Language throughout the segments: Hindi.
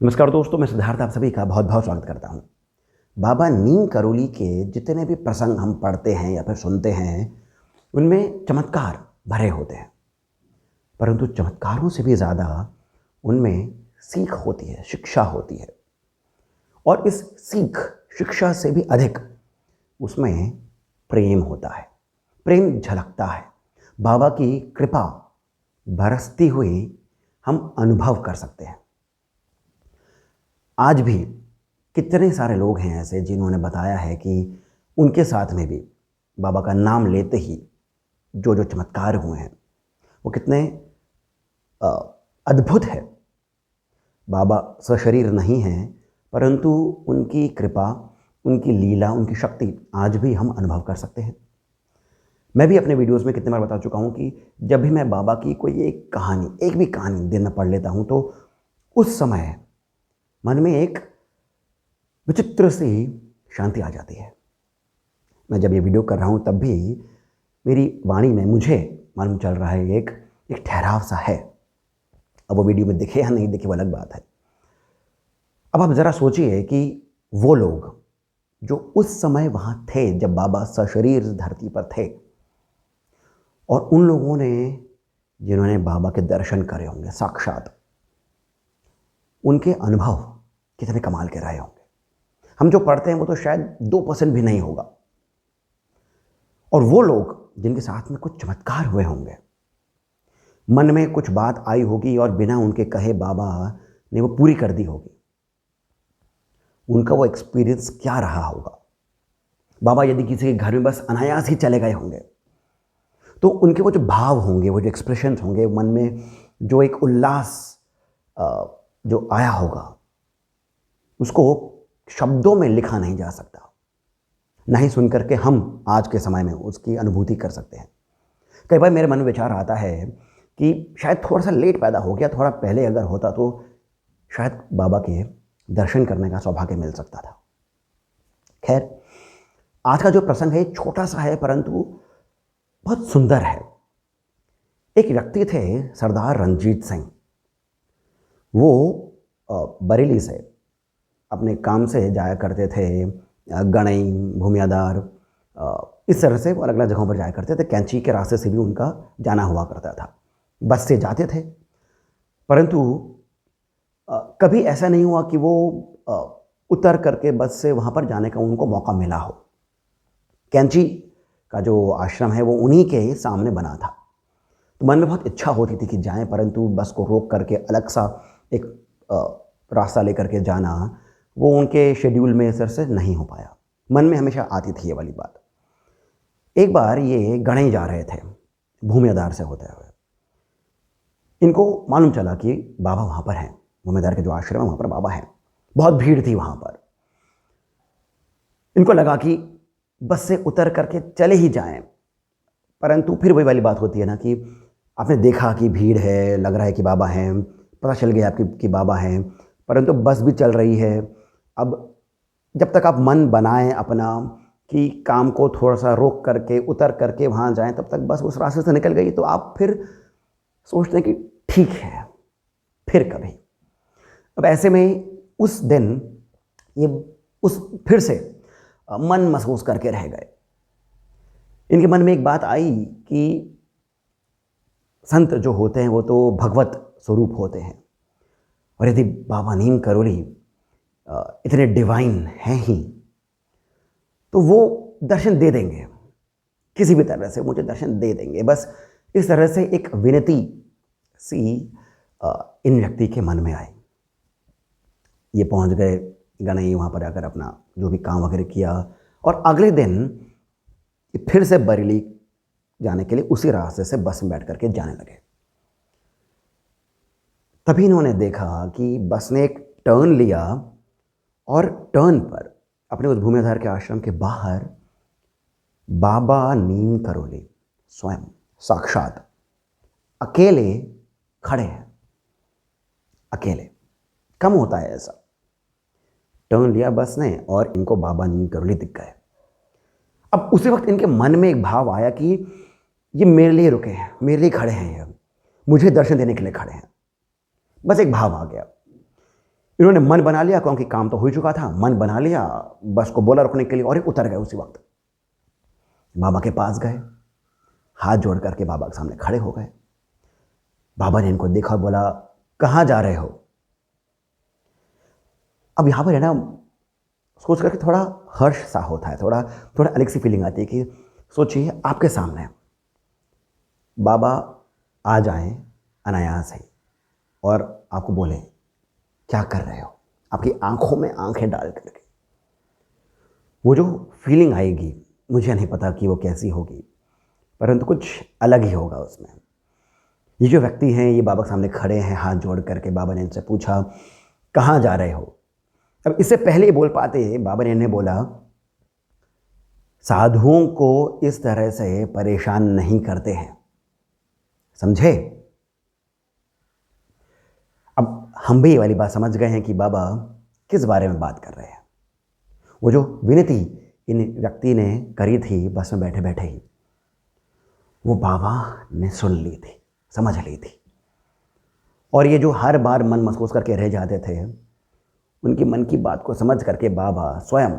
नमस्कार दोस्तों, मैं सिद्धार्थ आप सभी का बहुत बहुत स्वागत करता हूँ। बाबा नीम करोली के जितने भी प्रसंग हम पढ़ते हैं या फिर सुनते हैं, उनमें चमत्कार भरे होते हैं, परंतु चमत्कारों से भी ज़्यादा उनमें सीख होती है, शिक्षा होती है। और इस सीख शिक्षा से भी अधिक उसमें प्रेम होता है, प्रेम झलकता है। बाबा की कृपा बरसती हुई हम अनुभव कर सकते हैं। आज भी कितने सारे लोग हैं ऐसे जिन्होंने बताया है कि उनके साथ में भी बाबा का नाम लेते ही जो जो चमत्कार हुए हैं वो कितने अद्भुत है। बाबा सशरीर नहीं हैं, परंतु उनकी कृपा, उनकी लीला, उनकी शक्ति आज भी हम अनुभव कर सकते हैं। मैं भी अपने वीडियोस में कितने बार बता चुका हूँ कि जब भी मैं बाबा की कोई एक भी कहानी दिन में पढ़ लेता हूँ तो उस समय मन में एक विचित्र सी शांति आ जाती है। मैं जब ये वीडियो कर रहा हूँ तब भी मेरी वाणी में मुझे मालूम चल रहा है एक ठहराव सा है। अब वो वीडियो में दिखे या नहीं दिखे वो अलग बात है। अब आप ज़रा सोचिए कि वो लोग जो उस समय वहाँ थे जब बाबा सशरीर धरती पर थे, और उन लोगों ने जिन्होंने बाबा के दर्शन करे होंगे साक्षात, उनके अनुभव कितने कमाल के रहे होंगे। हम जो पढ़ते हैं वो तो शायद 2% भी नहीं होगा। और वो लोग जिनके साथ में कुछ चमत्कार हुए होंगे, मन में कुछ बात आई होगी और बिना उनके कहे बाबा ने वो पूरी कर दी होगी, उनका वो एक्सपीरियंस क्या रहा होगा। बाबा यदि किसी के घर में बस अनायास ही चले गए होंगे तो उनके वो जो भाव होंगे, वो जो एक्सप्रेशंस होंगे, मन में जो एक उल्लास जो आया होगा, उसको शब्दों में लिखा नहीं जा सकता। नहीं सुन करके हम आज के समय में उसकी अनुभूति कर सकते हैं। कई बार मेरे मन में विचार आता है कि शायद थोड़ा सा लेट पैदा हो गया, थोड़ा पहले अगर होता तो शायद बाबा के दर्शन करने का सौभाग्य मिल सकता था। खैर, आज का जो प्रसंग है छोटा सा है परंतु बहुत सुंदर है। एक व्यक्ति थे सरदार रणजीत सिंह। वो बरेली से अपने काम से जाया करते थे, गणई, भूमियादार, इस तरह से वो अलग अलग जगहों पर जाया करते थे। कैंची के रास्ते से भी उनका जाना हुआ करता था। बस से जाते थे, परंतु कभी ऐसा नहीं हुआ कि वो उतर करके बस से वहाँ पर जाने का उनको मौका मिला हो। कैंची का जो आश्रम है वो उन्हीं के सामने बना था, तो मन में बहुत इच्छा होती थी कि जाएं, परंतु बस को रोक करके अलग सा एक रास्ता लेकर के जाना वो उनके शेड्यूल में सर से नहीं हो पाया। मन में हमेशा आती थी ये वाली बात। एक बार ये गणई जा रहे थे भूमियादार से होते हुए। इनको मालूम चला कि बाबा वहाँ पर हैं, भूमियादार के जो आश्रम है वहाँ पर बाबा हैं। बहुत भीड़ थी वहाँ पर। इनको लगा कि बस से उतर करके चले ही जाएं, परंतु फिर वही वाली बात होती है ना कि आपने देखा कि भीड़ है, लग रहा है कि बाबा हैं, पता चल गया आपकी कि बाबा हैं, परंतु बस भी चल रही है। अब जब तक आप मन बनाएं अपना कि काम को थोड़ा सा रोक करके उतर करके वहाँ जाएं, तब तक बस उस रास्ते से निकल गई, तो आप फिर सोचते हैं कि ठीक है फिर कभी। अब ऐसे में उस दिन ये उस फिर से मन महसूस करके रह गए। इनके मन में एक बात आई कि संत जो होते हैं वो तो भगवत स्वरूप होते हैं, और यदि बाबा नीम करोली इतने डिवाइन हैं ही तो वो दर्शन दे देंगे, किसी भी तरह से मुझे दर्शन दे देंगे। बस इस तरह से एक विनती सी इन व्यक्ति के मन में आई। ये पहुंच गए गणई, वहाँ पर जाकर अपना जो भी काम वगैरह किया, और अगले दिन फिर से बरेली जाने के लिए उसी रास्ते से बस में बैठ करके जाने लगे। तभी इन्होंने देखा कि बस ने एक टर्न लिया, और टर्न पर अपने उस भूमियाधार के आश्रम के बाहर बाबा नीम करोली स्वयं साक्षात अकेले खड़े हैं। अकेले, कम होता है ऐसा। टर्न लिया बस ने और इनको बाबा नीम करोली दिख गए। अब उसी वक्त इनके मन में एक भाव आया कि ये मेरे लिए रुके हैं, मेरे लिए खड़े हैं, ये मुझे दर्शन देने के लिए खड़े हैं। बस एक भाव आ गया। इन्होंने मन बना लिया, क्योंकि काम तो हो ही चुका था, मन बना लिया, बस को बोला रुकने के लिए और ये उतर गए। उसी वक्त बाबा के पास गए, हाथ जोड़ करके बाबा के सामने खड़े हो गए। बाबा ने इनको देखा और बोला, कहाँ जा रहे हो? अब यहाँ पर है ना, सोच करके थोड़ा हर्ष सा होता है, थोड़ा थोड़ा अलग सी फीलिंग आती है कि सोचिए आपके सामने बाबा आ जाएं अनायास ही और आपको बोले क्या कर रहे हो, आपकी आंखों में आंखें डाल करके। वो जो फीलिंग आएगी, मुझे नहीं पता कि वो कैसी होगी, परंतु कुछ अलग ही होगा उसमें। ये जो व्यक्ति हैं, ये बाबा के सामने खड़े हैं हाथ जोड़ करके। बाबा ने इनसे पूछा, कहाँ जा रहे हो? अब इससे पहले बोल पाते, बाबा ने इन्हें बोला, साधुओं को इस तरह से परेशान नहीं करते हैं, समझे? अब हम भी ये वाली बात समझ गए हैं कि बाबा किस बारे में बात कर रहे हैं। वो जो विनती इन व्यक्ति ने करी थी बस में बैठे बैठे ही, वो बाबा ने सुन ली थी, समझ ली थी। और ये जो हर बार मन महसूस करके रह जाते थे, उनकी मन की बात को समझ करके बाबा स्वयं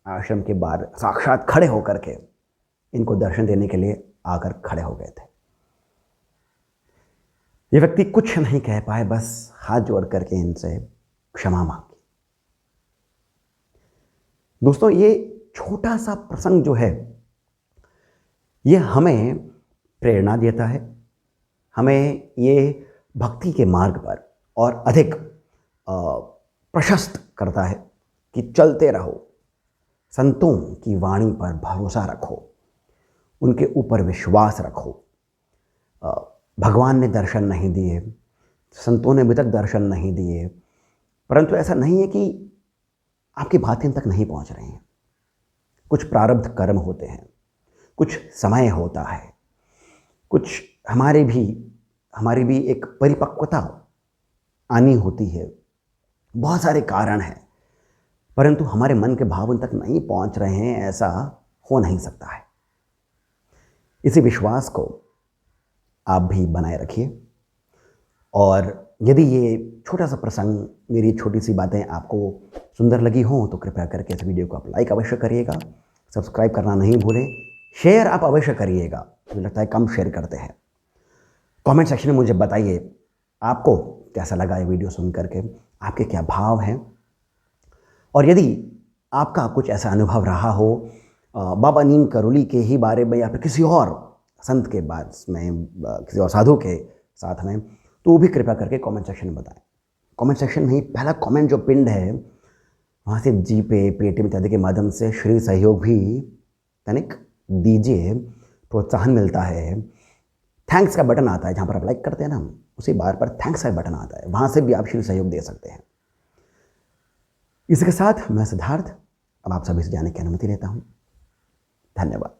आश्रम के बाहर साक्षात खड़े होकर के इनको दर्शन देने के लिए आकर खड़े हो गए थे। ये व्यक्ति कुछ नहीं कह पाए, बस हाथ जोड़ करके इनसे क्षमा मांगी। दोस्तों, ये छोटा सा प्रसंग जो है, ये हमें प्रेरणा देता है, हमें ये भक्ति के मार्ग पर और अधिक प्रशस्त करता है कि चलते रहो, संतों की वाणी पर भरोसा रखो, उनके ऊपर विश्वास रखो। भगवान ने दर्शन नहीं दिए, संतों ने अभी तक दर्शन नहीं दिए, परंतु ऐसा नहीं है कि आपकी बातें इन तक नहीं पहुंच रही हैं। कुछ प्रारब्ध कर्म होते हैं, कुछ समय होता है, कुछ हमारी भी एक परिपक्वता आनी होती है। बहुत सारे कारण हैं, परंतु हमारे मन के भाव उन तक नहीं पहुंच रहे हैं, ऐसा हो नहीं सकता है। इसी विश्वास को आप भी बनाए रखिए। और यदि ये छोटा सा प्रसंग, मेरी छोटी सी बातें आपको सुंदर लगी हों तो कृपया करके इस वीडियो को आप लाइक अवश्य करिएगा, सब्सक्राइब करना नहीं भूलें, शेयर आप अवश्य करिएगा, मुझे लगता है कम शेयर करते हैं। कमेंट सेक्शन में मुझे बताइए आपको कैसा लगा ये वीडियो सुन करके, आपके क्या भाव हैं। और यदि आपका कुछ ऐसा अनुभव रहा हो बाबा नीम करोली के ही बारे में या फिर किसी और संत के बारे में, किसी और साधु के साथ में, तो भी कृपया करके कमेंट सेक्शन में बताएं। कमेंट सेक्शन में ही पहला कमेंट जो पिंड है, वहाँ से जीपे, पेटीएम इत्यादि के माध्यम से श्री सहयोग भी तनिक दीजिए, प्रोत्साहन मिलता है। थैंक्स का बटन आता है, जहाँ पर आप लाइक करते हैं ना, उसी बार पर थैंक्स का बटन आता है, वहाँ से भी आप श्री सहयोग दे सकते हैं। इसके साथ मैं सिद्धार्थ अब आप सभी से जाने की अनुमति लेता हूँ। धन्यवाद।